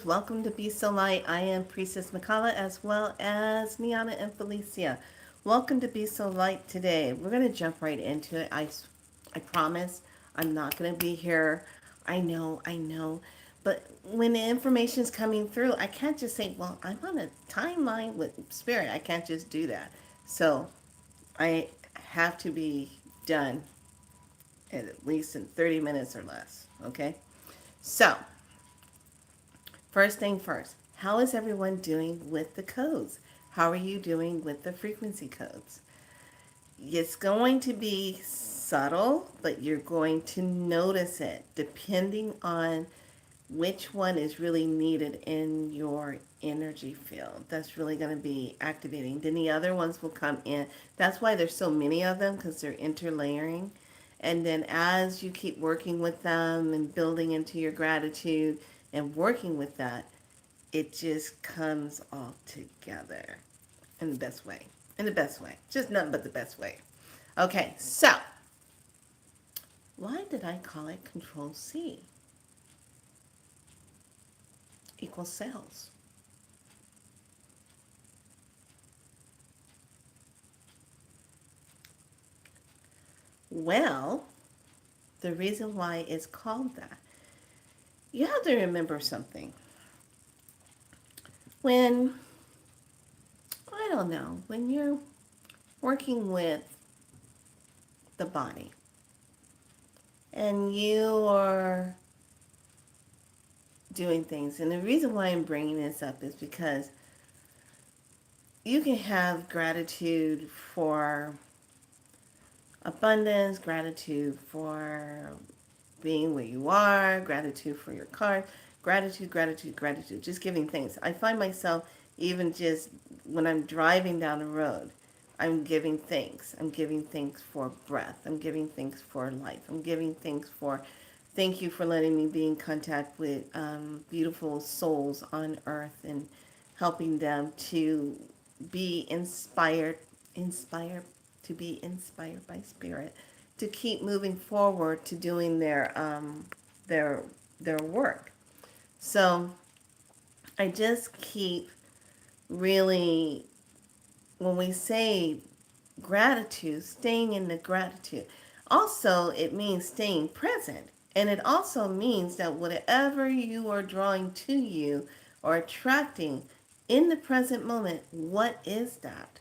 Welcome to Be So Light. I am Priestess Makala as well as Niana and Felicia. Welcome to Be So Light today. We're going to jump right into it. I promise I'm not going to be here. I know. But when the information is coming through, I can't just say, well, I'm on a timeline with spirit. I can't just do that. So I have to be done at least in 30 minutes or less. Okay? So, first thing first, how is everyone doing with the codes? How are you doing with the frequency codes? It's going to be subtle, but you're going to notice it depending on which one is really needed in your energy field. That's really going to be activating. Then the other ones will come in. That's why there's so many of them, because they're interlayering. And then as you keep working with them and building into your gratitude and working with that, it just comes all together in the best way. In the best way. Just nothing but the best way. Okay, so why did I call it Control C equals cells? Well, the reason why it's called that, you have to remember something. When, I don't know, when you're working with the body and you are doing things, and the reason why I'm bringing this up is because you can have gratitude for abundance, gratitude for being where you are, gratitude for your car, gratitude, just giving thanks. I find myself even just when I'm driving down the road, I'm giving thanks. I'm giving thanks for breath. I'm giving thanks for life. I'm giving thanks for, thank you for letting me be in contact with beautiful souls on earth and helping them to be inspired, to be inspired by spirit, to keep moving forward to doing their their work. So I just keep really, when we say gratitude, staying in the gratitude. Also, it means staying present. And it also means that whatever you are drawing to you or attracting in the present moment, what is that?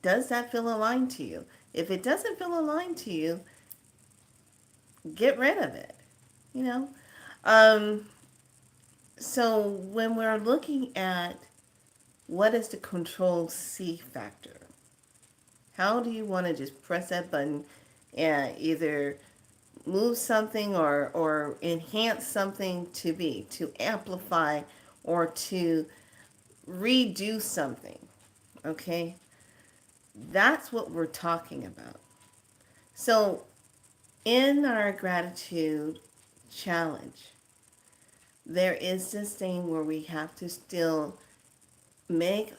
Does that feel aligned to you? If it doesn't feel aligned to you, get rid of it. You know? Um, so when we're looking at what is the control C factor, how do you want to just press that button and either move something or enhance something to amplify or to redo something? Okay? That's what we're talking about. So in our gratitude challenge, there is this thing where we have to still make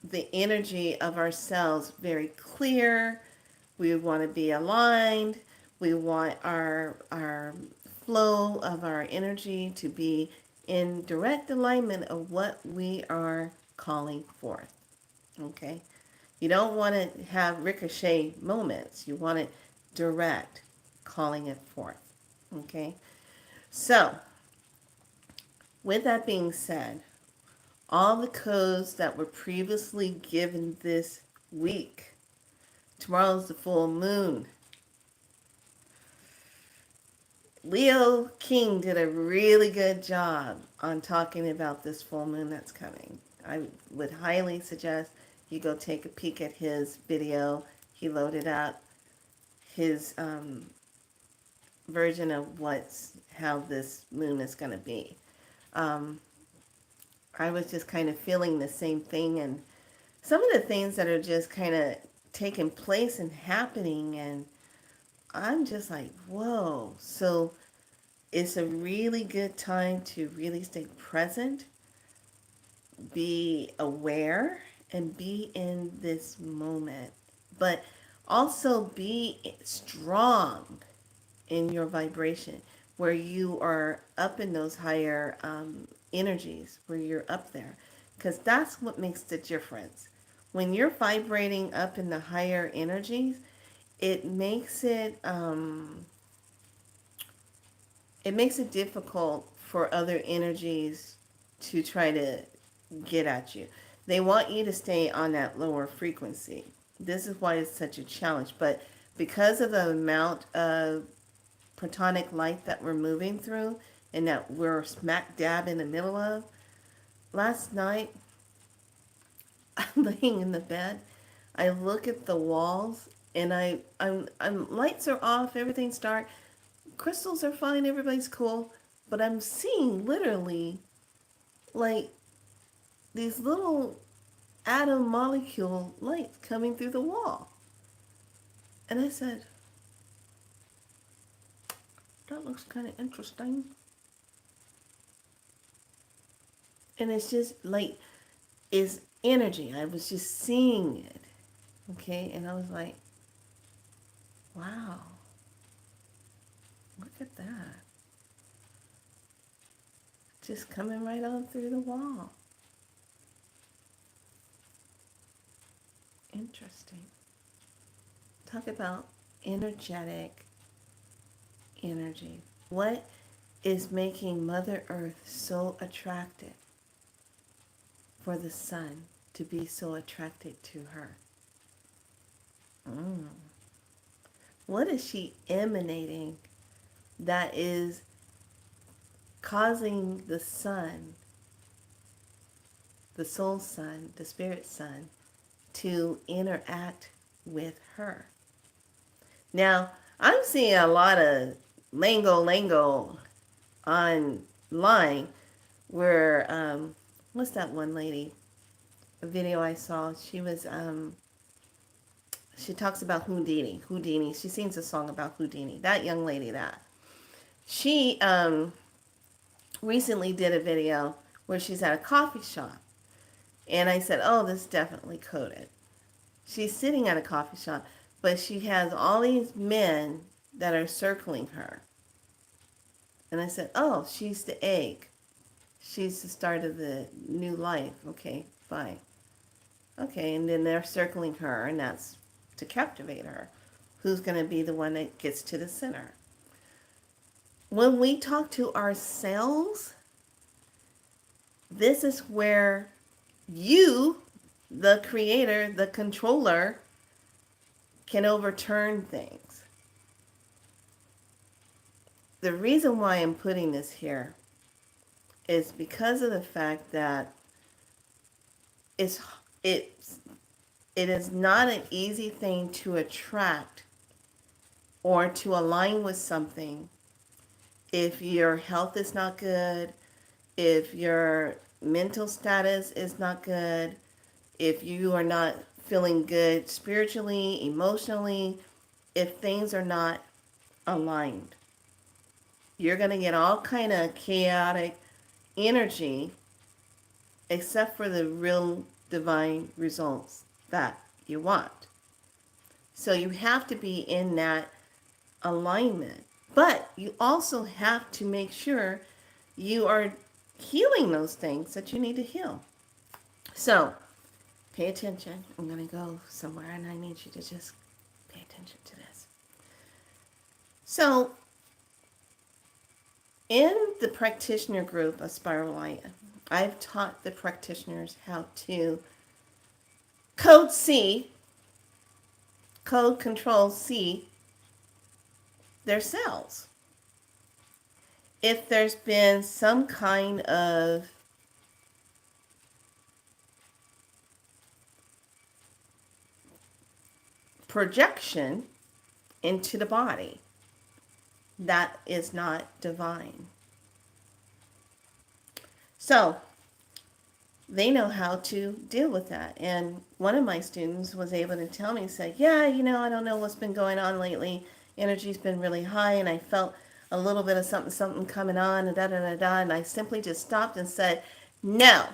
the energy of ourselves very clear. We want to be aligned. We want our flow of our energy to be in direct alignment of what we are calling forth. Okay? You don't want to have ricochet moments. You want it direct, calling it forth. Okay? So, with that being said, all the codes that were previously given this week. Tomorrow's the full moon. Leo King did a really good job on talking about this full moon that's coming. I would highly suggest you go take a peek at his video. He loaded up his version of how this moon is going to be. Um, I was just kind of feeling the same thing, and some of the things that are just kind of taking place and happening, and I'm just like, whoa. So it's a really good time to really stay present, be aware, and be in this moment. But also be strong in your vibration. where you are up in those higher energies, where you're up there. Because that's what makes the difference. When you're vibrating up in the higher energies, it makes it makes it difficult for other energies to try to get at you. They want you to stay on that lower frequency. This is why it's such a challenge. But because of the amount of protonic light that we're moving through and that we're smack dab in the middle of, last night I'm laying in the bed. I look at the walls and I'm lights are off, everything's dark, crystals are fine, everybody's cool, but I'm seeing literally like these little atom molecule lights coming through the wall. And I said, that looks kind of interesting. And it's just like, it's energy. I was just seeing it. Okay. And I was like, wow, look at that. Just coming right on through the wall. Interesting. Talk about energetic energy. What is making Mother Earth so attractive for the sun to be so attracted to her? What is she emanating that is causing the sun, the soul sun, the spirit sun, to interact with her? Now, I'm seeing a lot of lango online where, what's that one lady? A video I saw. She talks about Houdini. She sings a song about Houdini. That young lady, she recently did a video where she's at a coffee shop. And I said, oh, this is definitely coded. She's sitting at a coffee shop, but she has all these men that are circling her. And I said, oh, she's the egg. She's the start of the new life. Okay, fine. Okay, and then they're circling her, and that's to captivate her. Who's going to be the one that gets to the center? When we talk to ourselves, this is where you, the creator, the controller, can overturn things. The reason why I'm putting this here is because of the fact that it is not an easy thing to attract or to align with something if your health is not good, if your mental status is not good, if you are not feeling good spiritually, emotionally, if things are not aligned. You're going to get all kind of chaotic energy except for the real divine results that you want. So you have to be in that alignment. But you also have to make sure you are healing those things that you need to heal. So pay attention. I'm going to go somewhere and I need you to just pay attention to this. So in the practitioner group of Spiral Light, I've taught the practitioners how to code control C, their cells. If there's been some kind of projection into the body, that is not divine. So they know how to deal with that. And one of my students was able to tell me, said, yeah, I don't know what's been going on lately. Energy's been really high and I felt a little bit of something coming on and da-da-da-da. And I simply just stopped and said, no,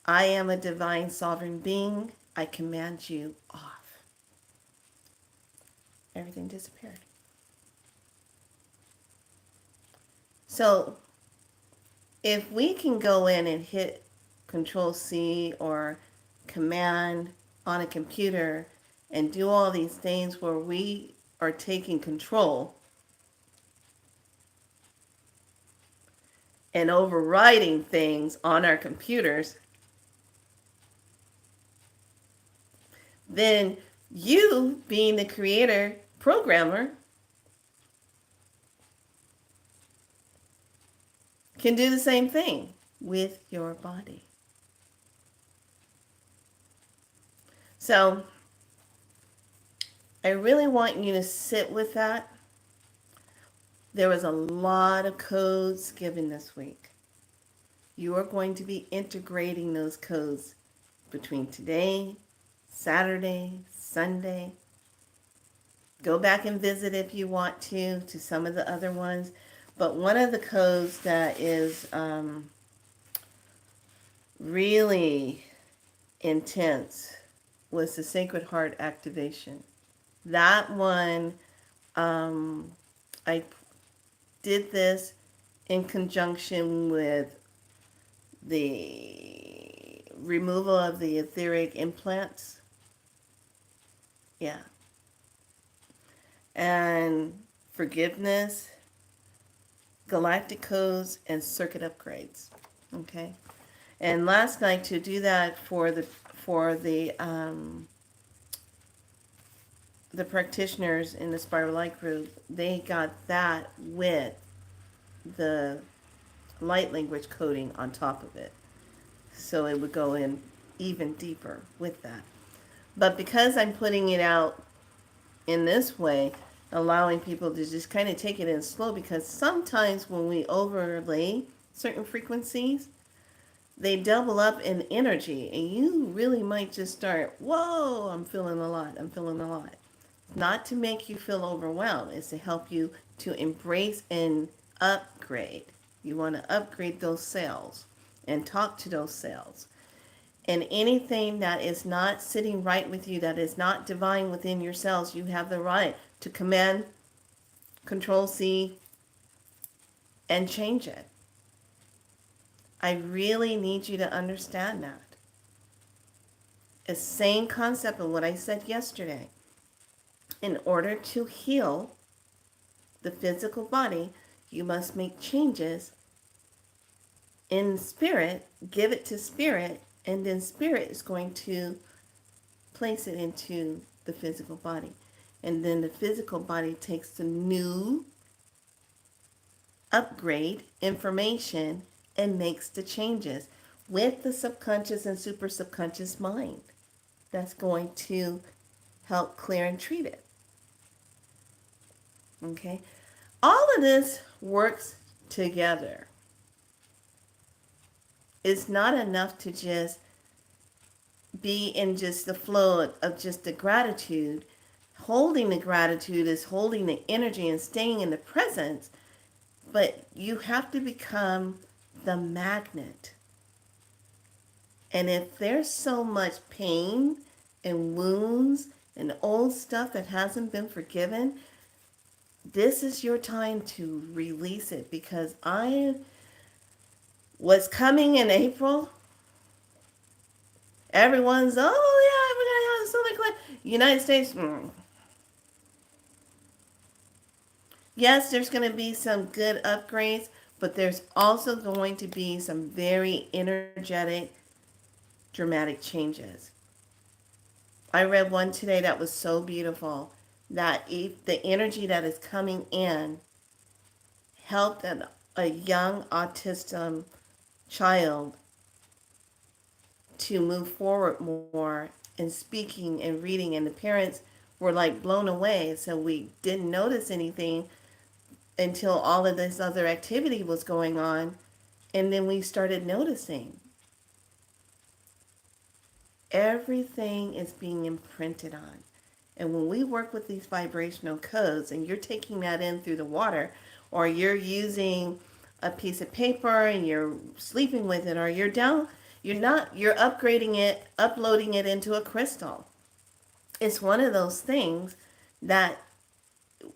I am a divine sovereign being. I command you off. Everything disappeared. So if we can go in and hit Control C or Command on a computer and do all these things where we are taking control and overriding things on our computers, then you, being the creator, programmer, can do the same thing with your body. So I really want you to sit with that. There was a lot of codes given this week. You are going to be integrating those codes between today, Saturday, Sunday. Go back and visit if you want to some of the other ones. But one of the codes that is really intense was the Sacred Heart activation. That one, I did this in conjunction with the removal of the etheric implants. Yeah. And forgiveness, galactic codes, and circuit upgrades. Okay. And last night, to do that for the practitioners in the Spiral Light group, they got that with the light language coding on top of it. So it would go in even deeper with that. But because I'm putting it out in this way, allowing people to just kind of take it in slow, because sometimes when we overlay certain frequencies, they double up in energy, and you really might just start, whoa, I'm feeling a lot, I'm feeling a lot. Not to make you feel overwhelmed, it's to help you to embrace and upgrade. You want to upgrade those cells and talk to those cells. And anything that is not sitting right with you, that is not divine within your cells, you have the right to command, Control C, and change it. I really need you to understand that. It's the same concept of what I said yesterday. In order to heal the physical body, you must make changes in spirit, give it to spirit, and then spirit is going to place it into the physical body. And then the physical body takes the new upgrade information and makes the changes with the subconscious and super subconscious mind. That's going to help clear and treat it. Okay? All of this works together. It's not enough to just be in just the flow of just the gratitude. Holding the gratitude is holding the energy and staying in the presence, but you have to become the magnet. And if there's so much pain and wounds and old stuff that hasn't been forgiven, this is your time to release it, because what's coming in April, everyone's, oh yeah, we're going to have something like United States. Yes, there's going to be some good upgrades, but there's also going to be some very energetic, dramatic changes. I read one today that was so beautiful, that if the energy that is coming in helped a young autism child to move forward more in speaking and reading, and the parents were like blown away. So we didn't notice anything until all of this other activity was going on, and then we started noticing. Everything is being imprinted on. And when we work with these vibrational codes, and you're taking that in through the water, or you're using a piece of paper and you're sleeping with it, or you're upgrading it, uploading it into a crystal. It's one of those things that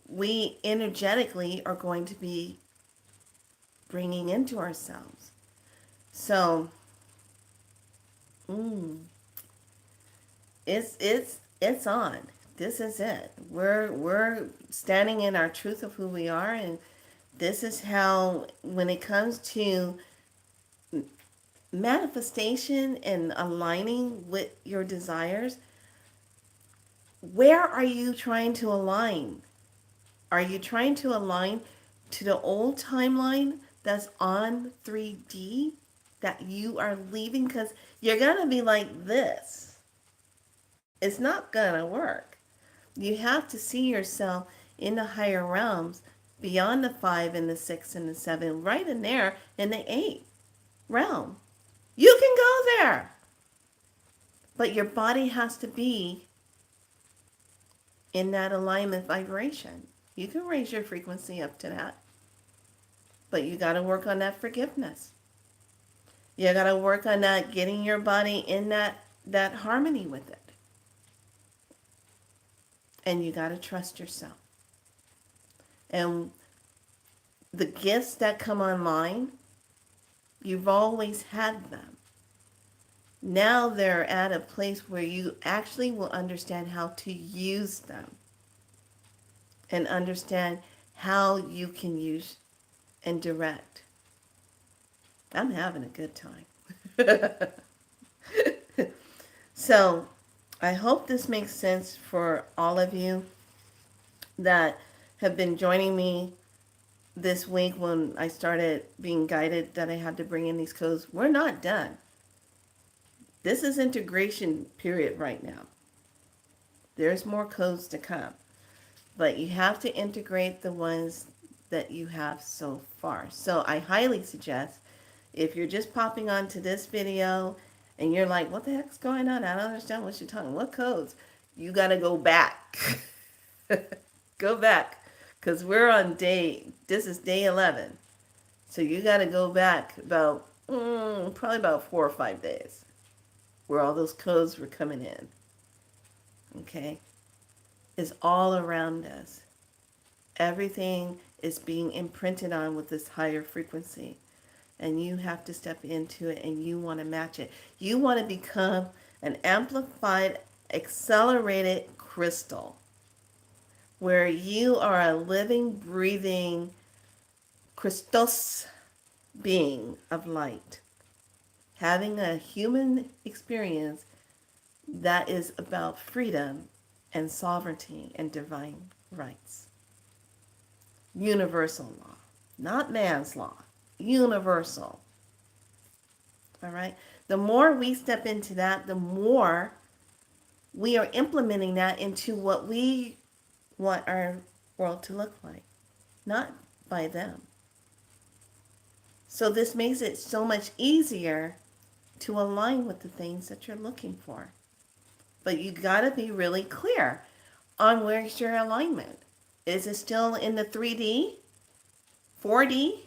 we energetically are going to be bringing into ourselves. So, mm, it's on. This is it. We're standing in our truth of who we are, and this is how, when it comes to manifestation and aligning with your desires, where are you trying to align? Are you trying to align to the old timeline that's on 3D that you are leaving? Because you're going to be like this. It's not going to work. You have to see yourself in the higher realms beyond the 5 and the 6 and the 7, right in there in the 8 realm. You can go there. But your body has to be in that alignment vibration. You can raise your frequency up to that. But you got to work on that forgiveness. You got to work on that, getting your body in that harmony with it. And you got to trust yourself. And the gifts that come online, you've always had them. Now they're at a place where you actually will understand how to use them and understand how you can use and direct. I'm having a good time. So I hope this makes sense for all of you that have been joining me this week when I started being guided that I had to bring in these codes. We're not done. This is integration period right now. There's more codes to come. But you have to integrate the ones that you have so far. So I highly suggest, if you're just popping onto this video and you're like, what the heck's going on? I don't understand what you're talking. What codes? You got to go back. Go back. Because we're on this is day 11. So you got to go back about, probably about 4 or 5 days where all those codes were coming in. Okay? It's all around us. Everything is being imprinted on with this higher frequency. And you have to step into it, and you want to match it. You want to become an amplified, accelerated crystal where you are a living, breathing Christos being of light, having a human experience that is about freedom and sovereignty and divine rights. Universal law, not man's law. Universal. All right? The more we step into that, the more we are implementing that into what we want our world to look like, not by them. So this makes it so much easier to align with the things that you're looking for. But you got to be really clear on where's your alignment. Is it still in the 3D? 4D?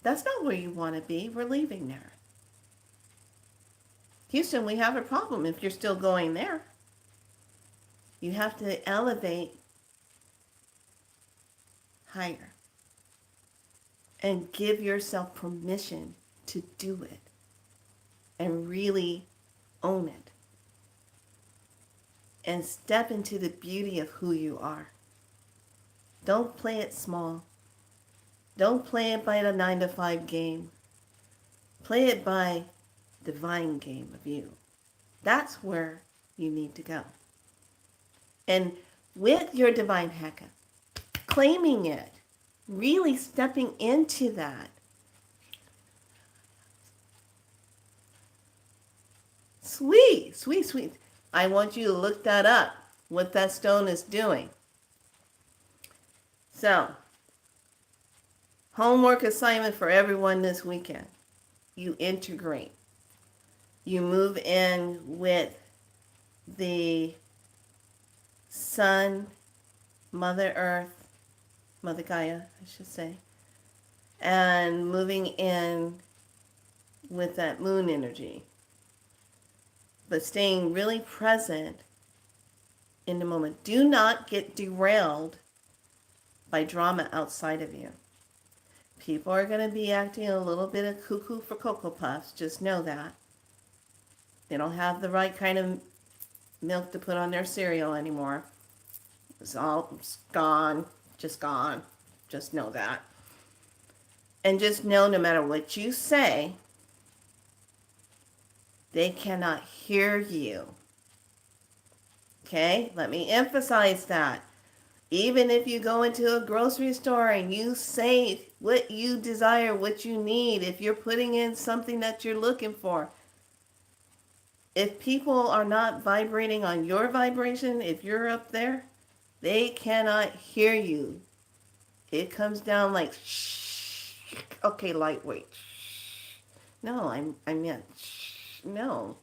That's not where you want to be. We're leaving there. Houston, we have a problem if you're still going there. You have to elevate higher and give yourself permission to do it and really own it and step into the beauty of who you are. Don't play it small. Don't play it by the 9-to-5 game. Play it by divine game of you. That's where you need to go. And with your divine Heka, claiming it, really stepping into that. Sweet, sweet, sweet. I want you to look that up, what that stone is doing. So, homework assignment for everyone this weekend. You integrate. You move in with the Sun, Mother Earth, Mother Gaia, I should say, and moving in with that moon energy, but staying really present in the moment. Do not get derailed by drama outside of you. People are going to be acting a little bit of cuckoo for Cocoa Puffs. Just know that. They don't have the right kind of milk to put on their cereal anymore. It's gone. Just gone. Just know that. And just know no matter what you say, they cannot hear you. Okay? Let me emphasize that. Even if you go into a grocery store and you say what you desire, what you need, if you're putting in something that you're looking for, if people are not vibrating on your vibration, if you're up there, they cannot hear you. It comes down like shh. Okay, lightweight. Shh. No, I meant shh. No.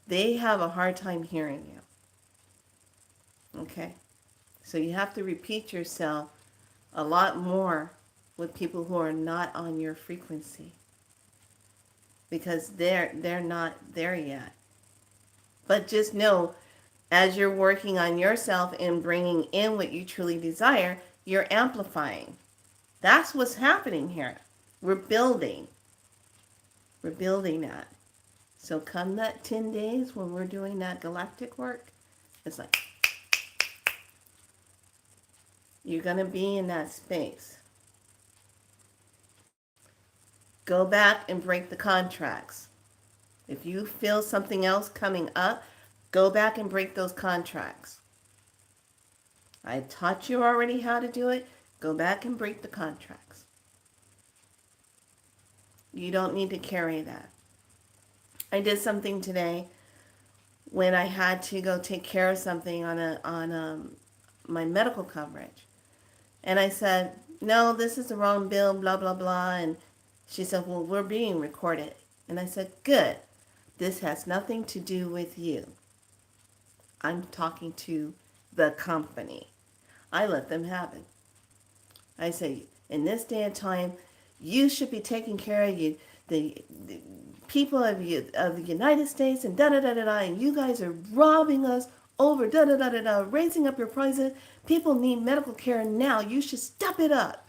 They have a hard time hearing you. Okay? So you have to repeat yourself a lot more with people who are not on your frequency because they're not there yet. But just know, as you're working on yourself and bringing in what you truly desire, you're amplifying. That's what's happening here. We're building. We're building that. So come that 10 days when we're doing that galactic work, it's like you're going to be in that space. Go back and break the contracts. If you feel something else coming up, go back and break those contracts. I taught you already how to do it. Go back and break the contracts. You don't need to carry that. I did something today when I had to go take care of something on my medical coverage. And I said, no, this is the wrong bill, blah, blah, blah. And she said, well, we're being recorded. And I said, good. This has nothing to do with you. I'm talking to the company. I let them have it. I say, in this day and time, you should be taking care of the people of the United States and da-da-da-da-da, and you guys are robbing us over da-da-da-da-da, raising up your prices. People need medical care now. You should step it up.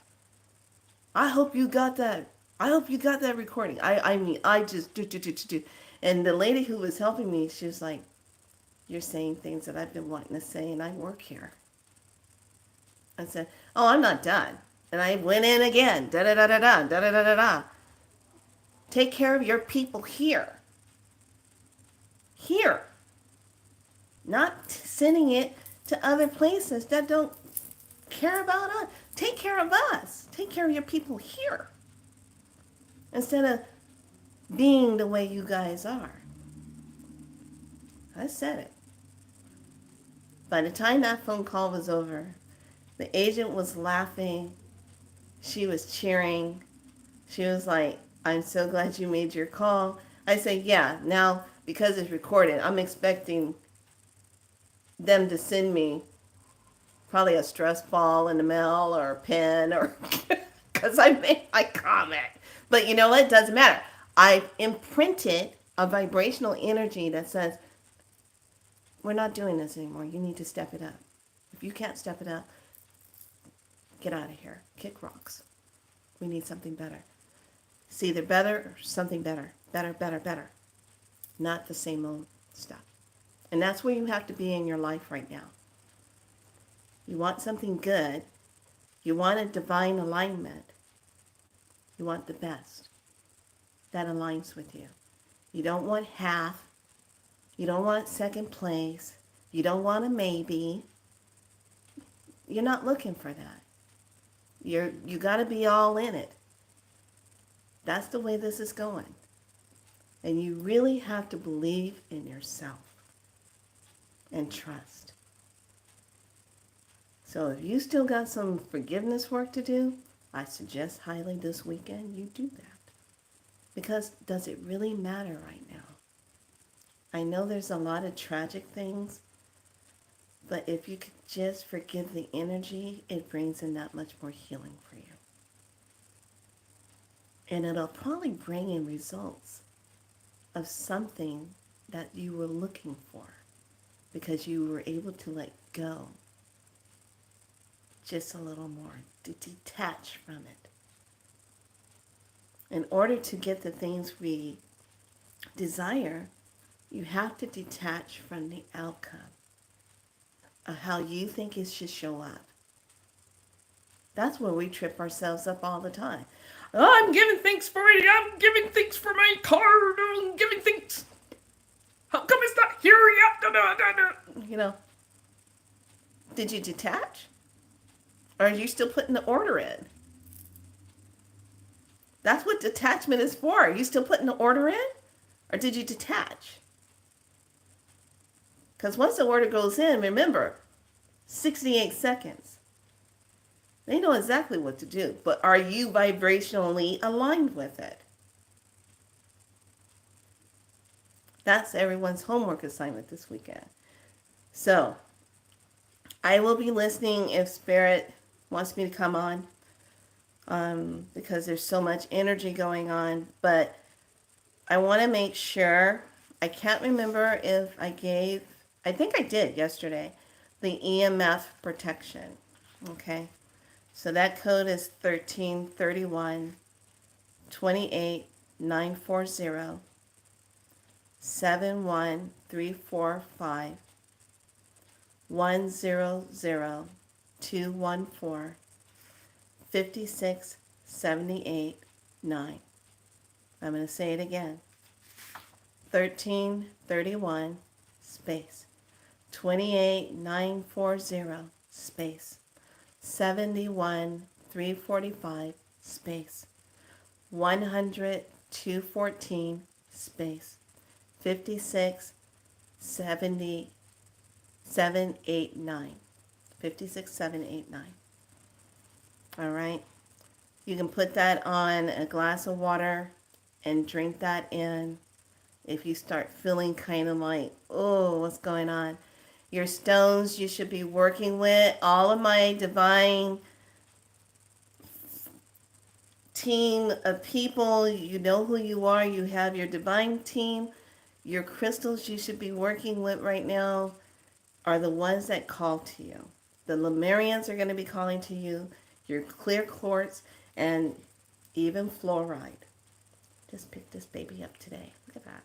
I hope you got that. I hope you got that recording. I mean, I just do. And the lady who was helping me, she was like, you're saying things that I've been wanting to say, and I work here. I said, oh, I'm not done. And I went in again, da-da-da-da-da, da-da-da-da-da. Take care of your people here. Here. Not sending it to other places that don't care about us. Take care of us. Take care of your people here. Instead of being the way you guys are. I said it. By the time that phone call was over, the agent was laughing. She was cheering. She was like, I'm so glad you made your call. I said, yeah, now because it's recorded, I'm expecting them to send me probably a stress ball in the mail or a pen or because I made my comment. But you know what? It doesn't matter. I imprinted a vibrational energy that says, we're not doing this anymore. You need to step it up. If you can't step it up, get out of here. Kick rocks. We need something better. It's either better or something better. Better, better, better. Not the same old stuff. And that's where you have to be in your life right now. You want something good. You want a divine alignment. You want the best that aligns with you. You don't want half. You don't want second place. You don't want a maybe. You're not looking for that. You got to be all in it. That's the way this is going. And you really have to believe in yourself and trust. So if you still got some forgiveness work to do, I suggest highly this weekend you do that. Because does it really matter right now? I know there's a lot of tragic things, but if you could just forgive the energy, it brings in that much more healing for you. And it'll probably bring in results of something that you were looking for because you were able to let go just a little more, to detach from it. In order to get the things we desire, you have to detach from the outcome of how you think it should show up. That's where we trip ourselves up all the time. Oh, I'm giving thanks for it. I'm giving thanks for my car. I'm giving thanks. How come it's not here yet? You know, did you detach? Or are you still putting the order in? That's what detachment is for. Are you still putting the order in? Or did you detach? Because once the order goes in, remember, 68 seconds. They know exactly what to do. But are you vibrationally aligned with it? That's everyone's homework assignment this weekend. So, I will be listening if Spirit wants me to come on, because there's so much energy going on. But I want to make sure, I can't remember if I think I did yesterday, the EMF protection. Okay? So that code is 1331 28 940 71345 100214 56789. I'm going to say it again. 1331 space 28940 space 71345 space 100214 space 56789. 56789. All right. You can put that on a glass of water and drink that in. If you start feeling kind of like, oh, what's going on? Your stones you should be working with, all of my divine team of people, you know who you are, you have your divine team. Your crystals you should be working with right now are the ones that call to you. The Lemurians are going to be calling to you, your clear quartz, and even fluoride. Just picked this baby up today. Look at that.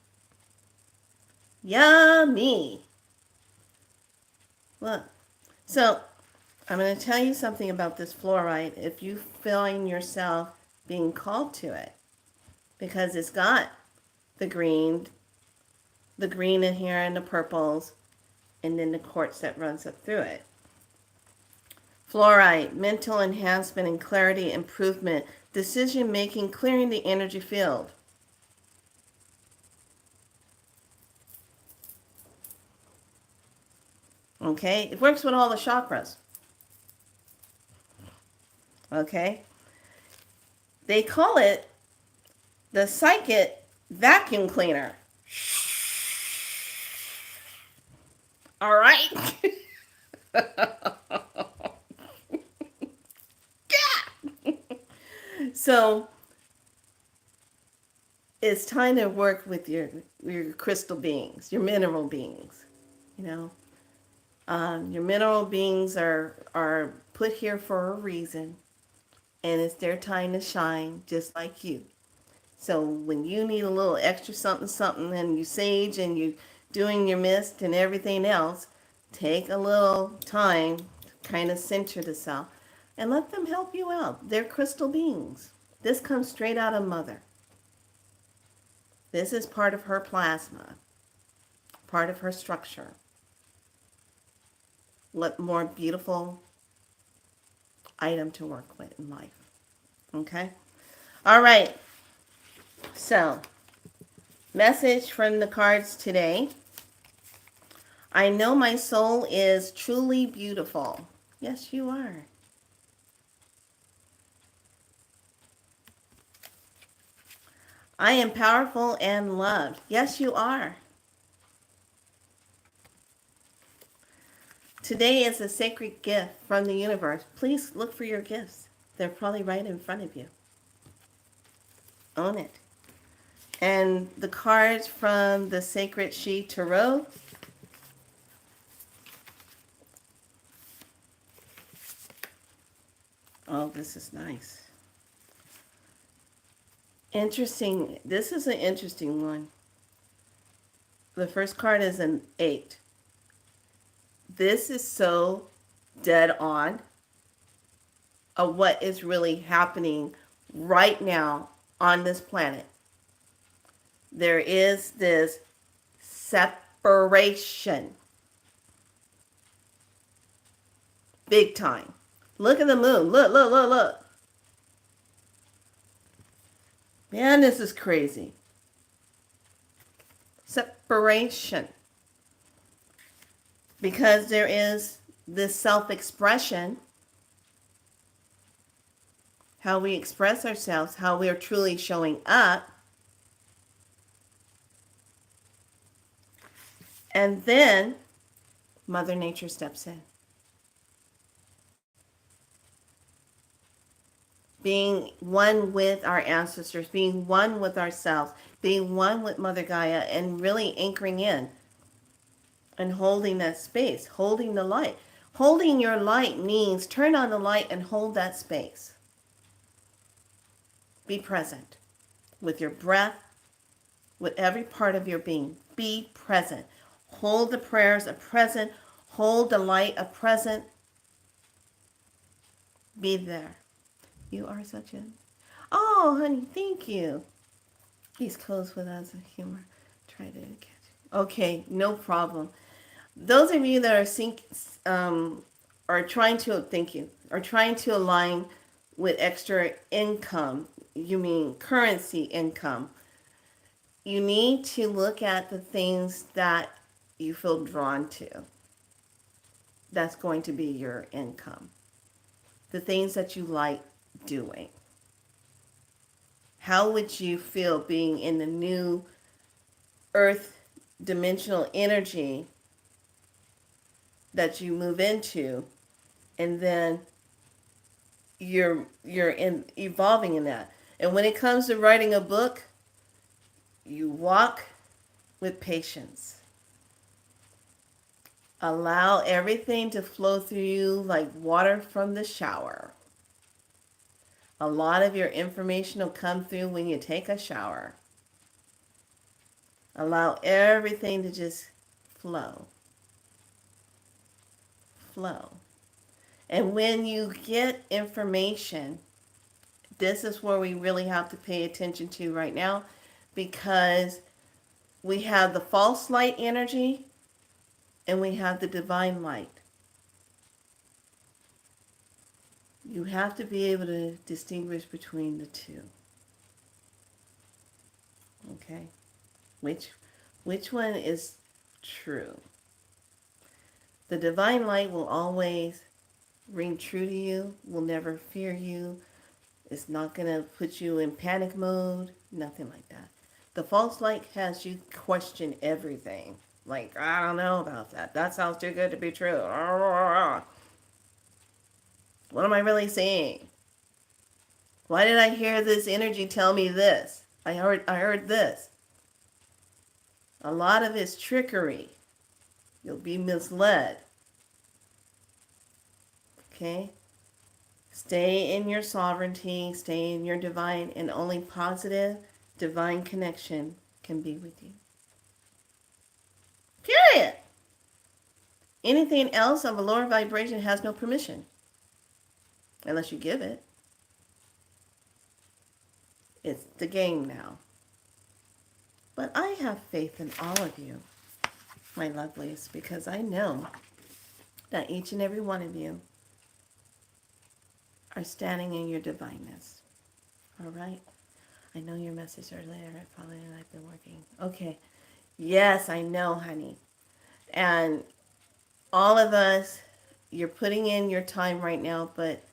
Yummy. Look. So, I'm going to tell you something about this fluoride if you find yourself being called to it. Because it's got the green in here and the purples, and then the quartz that runs up through it. Fluoride, mental enhancement and clarity improvement, decision making, clearing the energy field. Okay, it works with all the chakras. Okay, they call it the psychic vacuum cleaner. All right. So it's time to work with your crystal beings, your mineral beings. You know, your mineral beings are put here for a reason, and it's their time to shine, just like you. So when you need a little extra something, something, and you sage and you doing your mist and everything else, take a little time to kind of center the self and let them help you out. They're crystal beings. This comes straight out of Mother. This is part of her plasma, part of her structure. What more beautiful item to work with in life. Okay? All right. So, message from the cards today. I know my soul is truly beautiful. Yes, you are. I am powerful and loved. Yes, you are. Today is a sacred gift from the universe. Please look for your gifts. They're probably right in front of you. Own it. And the cards from the Sacred She Tarot. Oh, this is nice. Interesting. This is an interesting one. The first card is an 8. This is so dead on of what is really happening right now on this planet. There is this separation. Big time. Look at the moon. Look, look, look, look. Man, this is crazy. Separation. Because there is this self-expression, how we express ourselves, how we are truly showing up. And then Mother Nature steps in. Being one with our ancestors, being one with ourselves, being one with Mother Gaia, and really anchoring in and holding that space, holding the light. Holding your light means turn on the light and hold that space. Be present with your breath, with every part of your being. Be present. Hold the prayers a present. Hold the light a present. Be there. You are such a... Oh, honey, thank you. He's close with us. Humor. Try to catch. Okay, no problem. Those of you that are trying to, thank you, are trying to align with extra income, you mean currency income, you need to look at the things that you feel drawn to. That's going to be your income. The things that you like doing. How would you feel being in the new earth dimensional energy that you move into, and then you're evolving in that? And when it comes to writing a book, you walk with patience. Allow everything to flow through you like water from the shower. A lot of your information will come through when you take a shower. Allow everything to just flow. Flow. And when you get information, this is where we really have to pay attention to right now, because we have the false light energy and we have the divine light. You have to be able to distinguish between the two. Okay? Which one is true? The divine light will always ring true to you, will never fear you. It's not going to put you in panic mode, nothing like that. The false light has you question everything. Like, I don't know about that. That sounds too good to be true. What am I really seeing? Why did I hear this energy tell me this? I heard this. A lot of it's trickery. You'll be misled. Okay? Stay in your sovereignty, stay in your divine, and only positive divine connection can be with you. Period. Anything else of a lower vibration has no permission. Unless you give it. It's the game now. But I have faith in all of you, my lovelies, because I know that each and every one of you are standing in your divineness. All right? I know your message earlier. Probably I've been working. Okay. Yes, I know, honey. And all of us, you're putting in your time right now, but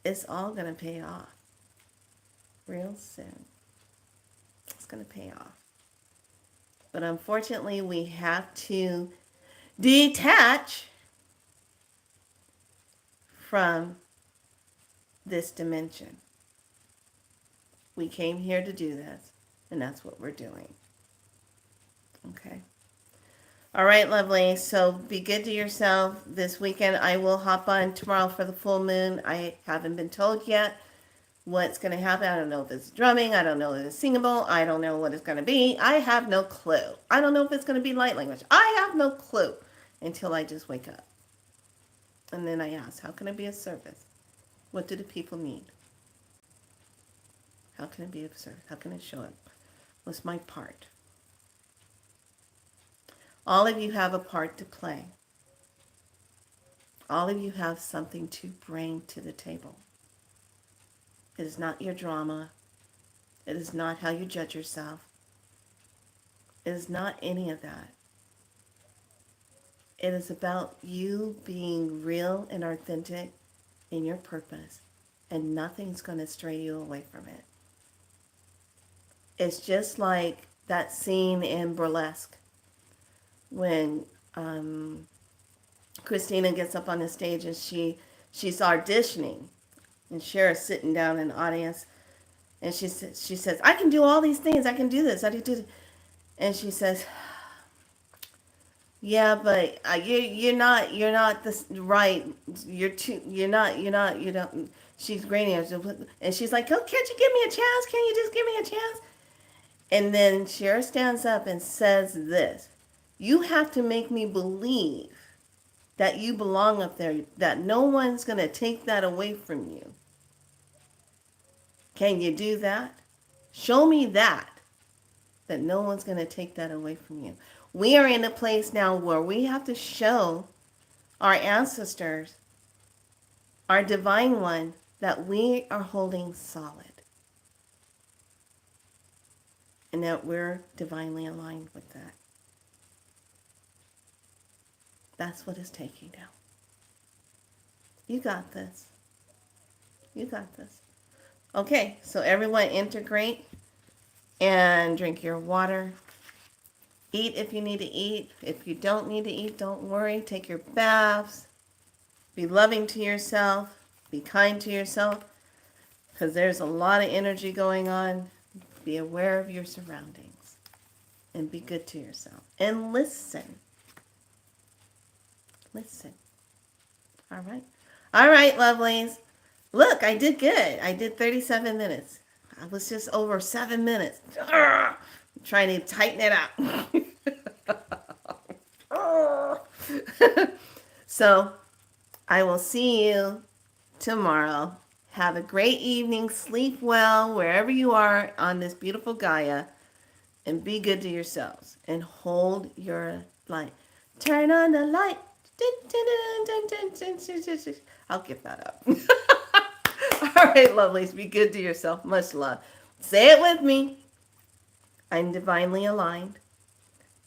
it's all going to pay off real soon. It's going to pay off. But unfortunately, we have to detach from this dimension. We came here to do this, and that's what we're doing. Okay? All right, lovely. So be good to yourself this weekend. I will hop on tomorrow for the full moon. I haven't been told yet. what's going to happen. I don't know if it's drumming. I don't know if it's singable. I don't know what it's going to be. I have no clue. I don't know if it's going to be light language. I have no clue until I just wake up. And then I ask, how can I be of service? What do the people need? How can I be of service? How can I show up? What's my part? All of you have a part to play. All of you have something to bring to the table. It is not your drama. It is not how you judge yourself. It is not any of that. It is about you being real and authentic in your purpose, and nothing's going to stray you away from it. It's just like that scene in Burlesque when Christina gets up on the stage and she's auditioning, and Cher's sitting down in the audience, and she says, I can do all these things. I can do this. I can do this. And she says, yeah, but you're not this right. You don't. She's grading her, and she's like, oh, can't you give me a chance? Can you just give me a chance? And then Cher stands up and says this: you have to make me believe that you belong up there, that no one's going to take that away from you. Can you do that? Show me that no one's going to take that away from you. We are in a place now where we have to show our ancestors, our divine one, that we are holding solid and that we're divinely aligned with that. That's what it's taking now. You got this. You got this. Okay, so everyone integrate and drink your water. Eat if you need to eat. If you don't need to eat, don't worry. Take your baths. Be loving to yourself. Be kind to yourself, because there's a lot of energy going on. Be aware of your surroundings and be good to yourself. And listen. Listen. All right. All right, lovelies. Look, I did good. I did 37 minutes. I was just over 7 minutes. I'm trying to tighten it up. So, I will see you tomorrow. Have a great evening. Sleep well wherever you are on this beautiful Gaia. And be good to yourselves. And hold your light. Turn on the light. I'll give that up. All right, lovelies. Be good to yourself. Much love. Say it with me. I'm divinely aligned.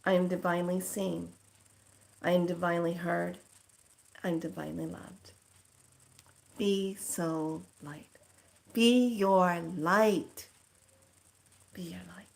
I am divinely seen. I am divinely heard. I'm divinely loved. Be so light. Be your light. Be your light.